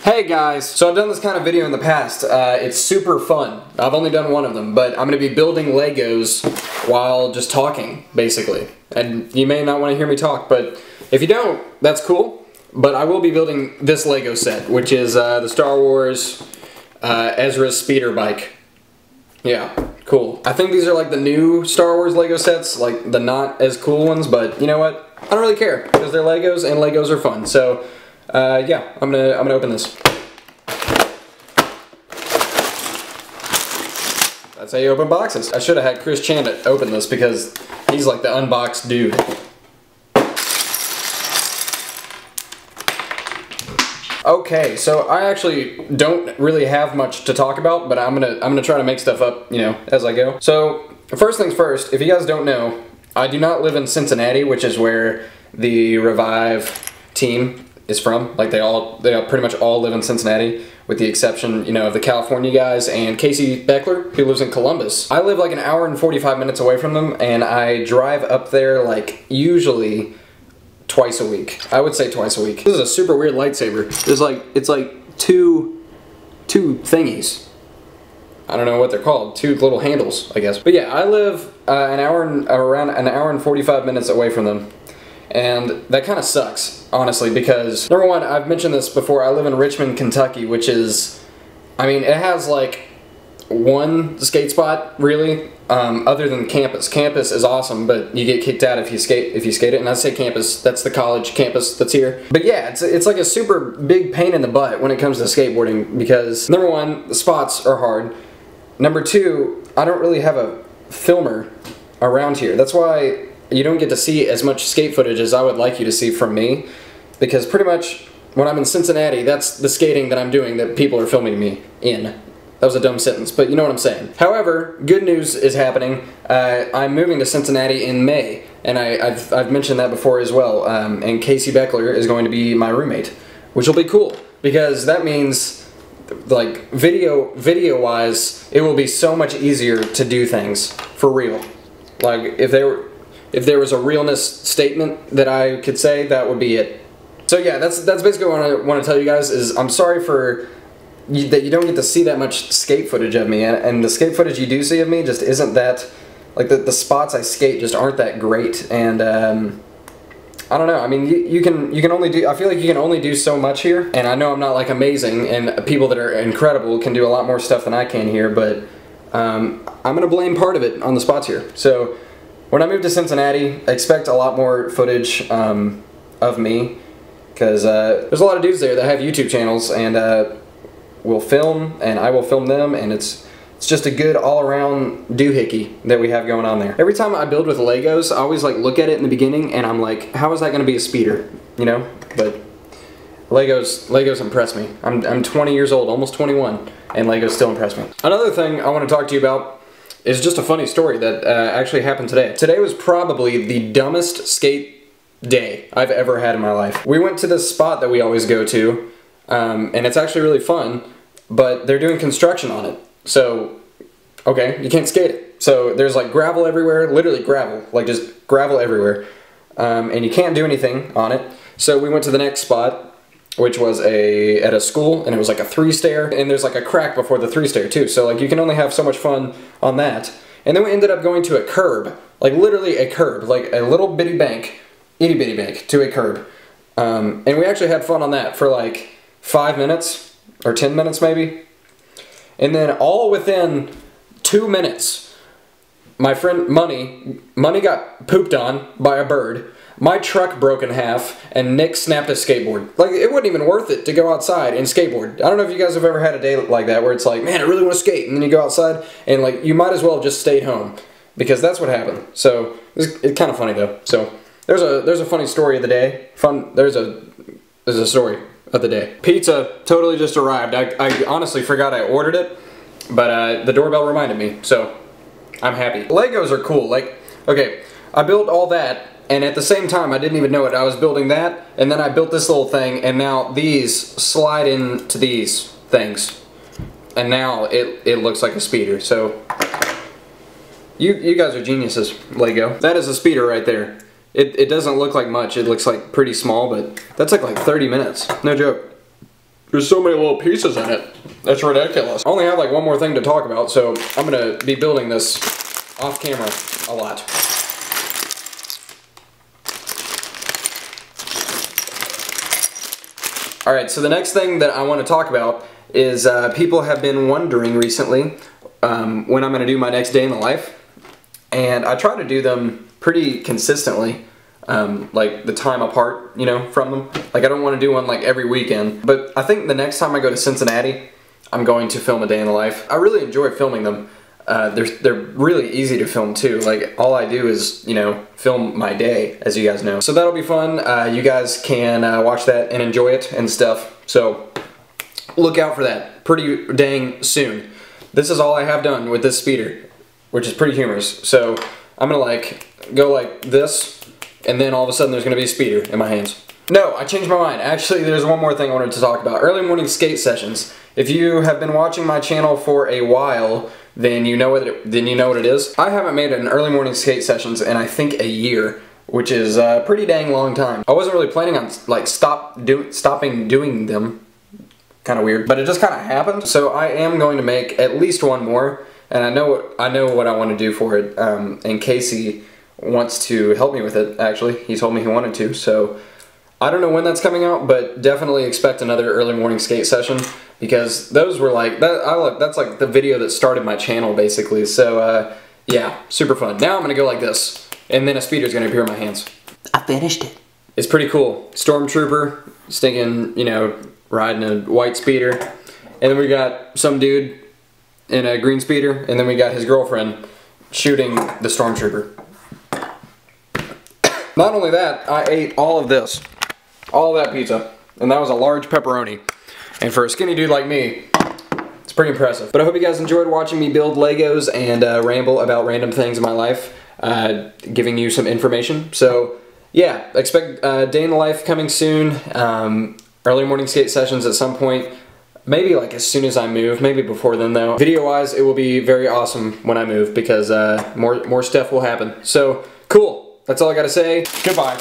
Hey guys, so I've done this kind of video in the past. It's super fun. I've only done one of them, but I'm going to be building Legos while just talking, basically. And you may not want to hear me talk, but if you don't, that's cool. But I will be building this Lego set, which is the Star Wars Ezra's speeder bike. Yeah, cool. I think these are like the new Star Wars Lego sets, like the not as cool ones, but you know what? I don't really care, because they're Legos and Legos are fun. So yeah, I'm gonna open this. That's how you open boxes. I should have had Chris Chandit open this because he's like the unboxed dude. Okay, so I actually don't really have much to talk about, but I'm gonna try to make stuff up, you know, as I go. So first things first, if you guys don't know, I do not live in Cincinnati, which is where the Revive team is from. Like they pretty much all live in Cincinnati, with the exception, you know, of the California guys and Casey Beckler, who lives in Columbus. I live like an hour and 45 minutes away from them, and I drive up there like usually twice a week. I would say twice a week. This is a super weird lightsaber. It's like two thingies. I don't know what they're called. Two little handles, I guess. But yeah, I live around an hour and 45 minutes away from them. And that kind of sucks, honestly, because, number one, I've mentioned this before, I live in Richmond, Kentucky, which is, I mean, it has like one skate spot, really, other than campus. Campus is awesome, but you get kicked out if you skate it, and I say campus, that's the college campus that's here. But yeah, it's like a super big pain in the butt when it comes to skateboarding, because, number one, the spots are hard. Number two, I don't really have a filmer around here. That's why you don't get to see as much skate footage as I would like you to see from me, because pretty much when I'm in Cincinnati, that's the skating that I'm doing that people are filming me in. That was a dumb sentence, but you know what I'm saying. However, good news is happening. I'm moving to Cincinnati in May, and I've mentioned that before as well, and Casey Beckler is going to be my roommate, which will be cool, because that means, like, video-wise, it will be so much easier to do things for real. Like, if there was a realness statement that I could say, that would be it. So yeah, that's basically what I want to tell you guys, is I'm sorry that you don't get to see that much skate footage of me, and the skate footage you do see of me just isn't that, like the spots I skate just aren't that great, and I don't know, I mean, you can only do, I feel like you can only do so much here, and I know I'm not like amazing, and people that are incredible can do a lot more stuff than I can here, but I'm gonna blame part of it on the spots here. So when I move to Cincinnati, expect a lot more footage of me, because there's a lot of dudes there that have YouTube channels, and will film, and I will film them, and it's just a good all-around doohickey that we have going on there. Every time I build with Legos, I always like look at it in the beginning, and I'm like, how is that going to be a speeder? You know? But Legos impress me. I'm 20 years old, almost 21, and Legos still impress me. Another thing I want to talk to you about is just a funny story that actually happened today. Today was probably the dumbest skate day I've ever had in my life. We went to this spot that we always go to, and it's actually really fun, but they're doing construction on it. So, okay, you can't skate it. So there's like gravel everywhere, literally gravel, like just gravel everywhere, and you can't do anything on it. So we went to the next spot, which was at a school, and it was like a 3-stair, and there's like a crack before the 3-stair too, so like you can only have so much fun on that. And then we ended up going to a curb, like literally a curb, like a little bitty bank, itty bitty bank, to a curb. And we actually had fun on that for like 5 minutes, or 10 minutes maybe. And then all within 2 minutes, my friend Money got pooped on by a bird. My truck broke in half, and Nick snapped his skateboard. Like, it wasn't even worth it to go outside and skateboard. I don't know if you guys have ever had a day like that, where it's like, man, I really want to skate, and then you go outside, and like, you might as well have just stayed home, because that's what happened. So, it's kind of funny though. So, there's a funny story of the day. There's a story of the day. Pizza totally just arrived. I honestly forgot I ordered it, but the doorbell reminded me, so I'm happy. Legos are cool. Like, okay, I built all that, and at the same time, I didn't even know it. I was building that, and then I built this little thing, and now these slide into these things. And now it looks like a speeder. So, you guys are geniuses, Lego. That is a speeder right there. It doesn't look like much. It looks like pretty small, but that took like 30 minutes. No joke. There's so many little pieces in it. That's ridiculous. I only have like one more thing to talk about, so I'm gonna be building this off camera a lot. Alright, so the next thing that I want to talk about is people have been wondering recently when I'm going to do my next day in the life. And I try to do them pretty consistently, like the time apart, you know, from them. Like I don't want to do one like every weekend. But I think the next time I go to Cincinnati, I'm going to film a day in the life. I really enjoy filming them. They're really easy to film too. Like all I do is, you know, film my day, as you guys know. So that'll be fun. You guys can watch that and enjoy it and stuff. So look out for that pretty dang soon. This is all I have done with this speeder, which is pretty humorous. So I'm gonna like go like this, and then all of a sudden there's gonna be a speeder in my hands. No, I changed my mind. Actually, there's one more thing I wanted to talk about. Early morning skate sessions. If you have been watching my channel for a while, then you know what it is. I haven't made an early morning skate sessions in I think a year, which is a pretty dang long time. I wasn't really planning on like stopping doing them. Kind of weird, but it just kind of happened. So I am going to make at least one more, and I know what I want to do for it. And Casey wants to help me with it. Actually, he told me he wanted to. So I don't know when that's coming out, but definitely expect another early morning skate session, because those were like that's like the video that started my channel basically. So yeah, super fun. Now I'm gonna go like this, and then a speeder's gonna appear in my hands. I finished it. It's pretty cool. Stormtrooper stinking, you know, riding a white speeder, and then we got some dude in a green speeder, and then we got his girlfriend shooting the Stormtrooper. Not only that, I ate all of this. All of that pizza, and that was a large pepperoni. And for a skinny dude like me, it's pretty impressive. But I hope you guys enjoyed watching me build Legos and ramble about random things in my life, giving you some information. So yeah, expect day in the life coming soon. Early morning skate sessions at some point. Maybe like as soon as I move, maybe before then though. Video-wise, it will be very awesome when I move, because more stuff will happen. So cool. That's all I gotta say. Goodbye.